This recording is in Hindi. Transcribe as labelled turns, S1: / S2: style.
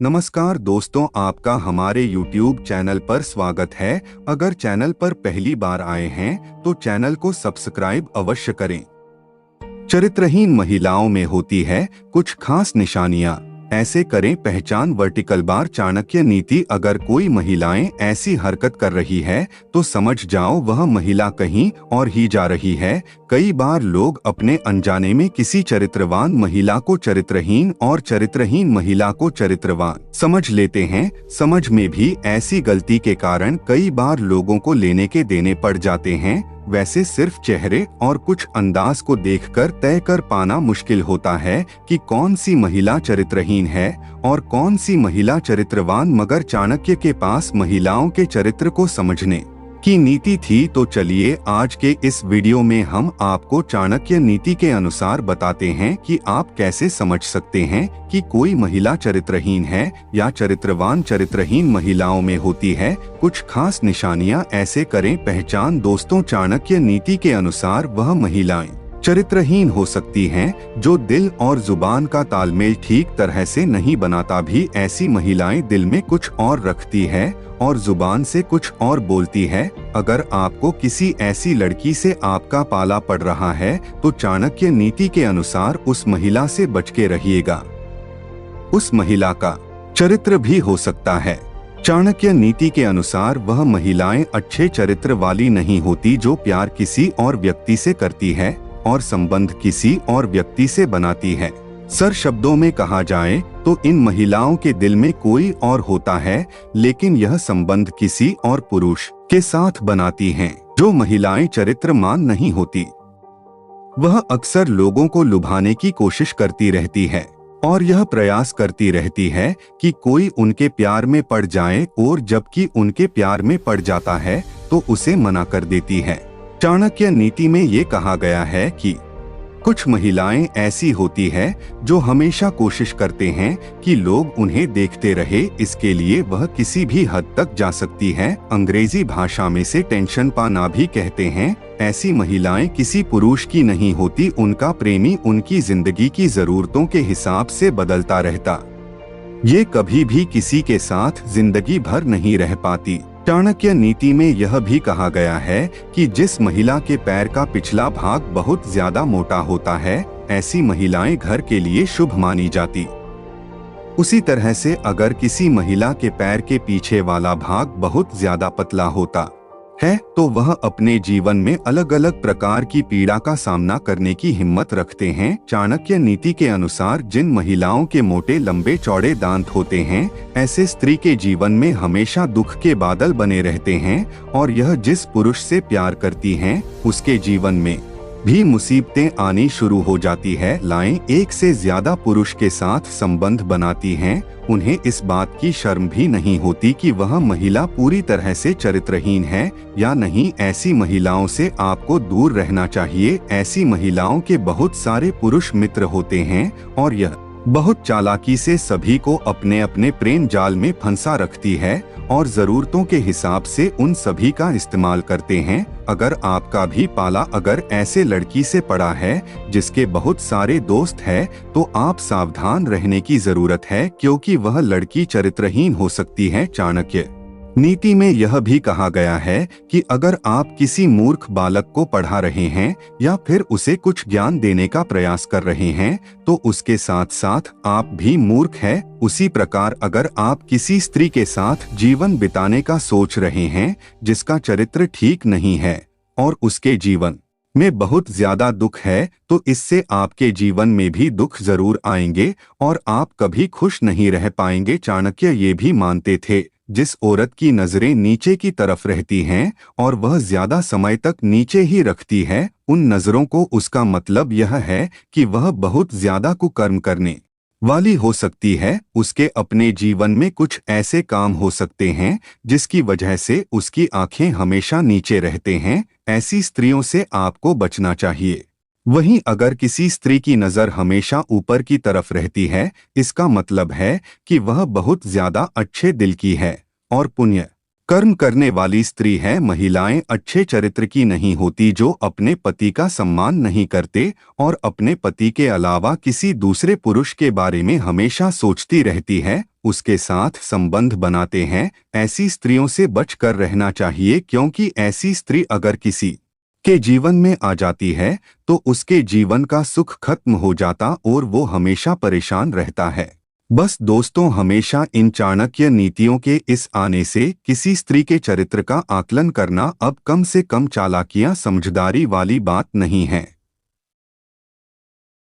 S1: नमस्कार दोस्तों, आपका हमारे YouTube चैनल पर स्वागत है। अगर चैनल पर पहली बार आए हैं तो चैनल को सब्सक्राइब अवश्य करें। चरित्रहीन महिलाओं में होती है कुछ खास निशानियां, ऐसे करें पहचान। वर्टिकल बार चाणक्य नीति। अगर कोई महिलाएं ऐसी हरकत कर रही है तो समझ जाओ वह महिला कहीं और ही जा रही है। कई बार लोग अपने अनजाने में किसी चरित्रवान महिला को चरित्रहीन और चरित्रहीन महिला को चरित्रवान समझ लेते हैं। समझ में भी ऐसी गलती के कारण कई बार लोगों को लेने के देने पड़ जाते हैं। वैसे सिर्फ चेहरे और कुछ अंदाज को देखकर तय कर पाना मुश्किल होता है कि कौन सी महिला चरित्रहीन है और कौन सी महिला चरित्रवान। मगर चाणक्य के पास महिलाओं के चरित्र को समझने की नीति थी। तो चलिए आज के इस वीडियो में हम आपको चाणक्य नीति के अनुसार बताते हैं कि आप कैसे समझ सकते हैं कि कोई महिला चरित्रहीन है या चरित्रवान। चरित्रहीन महिलाओं में होती है कुछ खास निशानियां, ऐसे करें पहचान। दोस्तों, चाणक्य नीति के अनुसार वह महिलाएं चरित्रहीन हो सकती हैं जो दिल और जुबान का तालमेल ठीक तरह से नहीं बनाता भी। ऐसी महिलाएं दिल में कुछ और रखती है और जुबान से कुछ और बोलती है। अगर आपको किसी ऐसी लड़की से आपका पाला पड़ रहा है तो चाणक्य नीति के अनुसार उस महिला से बच के रहिएगा। उस महिला का चरित्र भी हो सकता है। चाणक्य नीति के अनुसार वह महिलाएं अच्छे चरित्र वाली नहीं होती जो प्यार किसी और व्यक्ति से करती है और संबंध किसी और व्यक्ति से बनाती है। सर शब्दों में कहा जाए तो इन महिलाओं के दिल में कोई और होता है, लेकिन यह संबंध किसी और पुरुष के साथ बनाती हैं। जो महिलाएं चरित्रमान नहीं होती वह अक्सर लोगों को लुभाने की कोशिश करती रहती है और यह प्रयास करती रहती है कि कोई उनके प्यार में पड़ जाए, और जबकि उनके प्यार में पड़ जाता है तो उसे मना कर देती है। चाणक्य नीति में ये कहा गया है कि कुछ महिलाएं ऐसी होती है जो हमेशा कोशिश करते हैं कि लोग उन्हें देखते रहे, इसके लिए वह किसी भी हद तक जा सकती हैं। अंग्रेजी भाषा में से टेंशन पाना भी कहते हैं। ऐसी महिलाएं किसी पुरुष की नहीं होती, उनका प्रेमी उनकी जिंदगी की जरूरतों के हिसाब से बदलता रहता। ये कभी भी किसी के साथ जिंदगी भर नहीं रह पाती। चाणक्य नीति में यह भी कहा गया है कि जिस महिला के पैर का पिछला भाग बहुत ज्यादा मोटा होता है, ऐसी महिलाएं घर के लिए शुभ मानी जाती। उसी तरह से अगर किसी महिला के पैर के पीछे वाला भाग बहुत ज्यादा पतला होता है तो वह अपने जीवन में अलग अलग प्रकार की पीड़ा का सामना करने की हिम्मत रखते हैं। चाणक्य नीति के अनुसार जिन महिलाओं के मोटे लंबे चौड़े दांत होते हैं, ऐसे स्त्री के जीवन में हमेशा दुख के बादल बने रहते हैं और यह जिस पुरुष से प्यार करती हैं उसके जीवन में भी मुसीबतें आनी शुरू हो जाती है। लाएं एक से ज्यादा पुरुष के साथ संबंध बनाती हैं, उन्हें इस बात की शर्म भी नहीं होती कि वह महिला पूरी तरह से चरित्रहीन है या नहीं। ऐसी महिलाओं से आपको दूर रहना चाहिए। ऐसी महिलाओं के बहुत सारे पुरुष मित्र होते हैं और यह बहुत चालाकी से सभी को अपने अपने प्रेम जाल में फंसा रखती है और जरूरतों के हिसाब से उन सभी का इस्तेमाल करते हैं। अगर आपका भी पाला अगर ऐसे लड़की से पड़ा है जिसके बहुत सारे दोस्त हैं, तो आप सावधान रहने की जरूरत है, क्योंकि वह लड़की चरित्रहीन हो सकती है। चाणक्य नीति में यह भी कहा गया है कि अगर आप किसी मूर्ख बालक को पढ़ा रहे हैं या फिर उसे कुछ ज्ञान देने का प्रयास कर रहे हैं तो उसके साथ साथ आप भी मूर्ख हैं। उसी प्रकार अगर आप किसी स्त्री के साथ जीवन बिताने का सोच रहे हैं जिसका चरित्र ठीक नहीं है और उसके जीवन में बहुत ज्यादा दुख है, तो इससे आपके जीवन में भी दुख जरूर आएंगे और आप कभी खुश नहीं रह पाएंगे। चाणक्य ये भी मानते थे जिस औरत की नजरें नीचे की तरफ रहती हैं और वह ज्यादा समय तक नीचे ही रखती है, उन नजरों को उसका मतलब यह है कि वह बहुत ज्यादा कुकर्म करने वाली हो सकती है। उसके अपने जीवन में कुछ ऐसे काम हो सकते हैं जिसकी वजह से उसकी आंखें हमेशा नीचे रहते हैं। ऐसी स्त्रियों से आपको बचना चाहिए। वहीं अगर किसी स्त्री की नजर हमेशा ऊपर की तरफ रहती है, इसका मतलब है कि वह बहुत ज्यादा अच्छे दिल की है और पुण्य कर्म करने वाली स्त्री है। महिलाएं अच्छे चरित्र की नहीं होती जो अपने पति का सम्मान नहीं करते और अपने पति के अलावा किसी दूसरे पुरुष के बारे में हमेशा सोचती रहती है। उसके साथ संबंध बनाते हैं, ऐसी स्त्रियों से बचकर रहना चाहिए, क्योंकि ऐसी स्त्री अगर किसी के जीवन में आ जाती है तो उसके जीवन का सुख खत्म हो जाता और वो हमेशा परेशान रहता है। बस दोस्तों, हमेशा इन चाणक्य नीतियों के इस आने से किसी स्त्री के चरित्र का आकलन करना अब कम से कम चालाकियां समझदारी वाली बात नहीं है।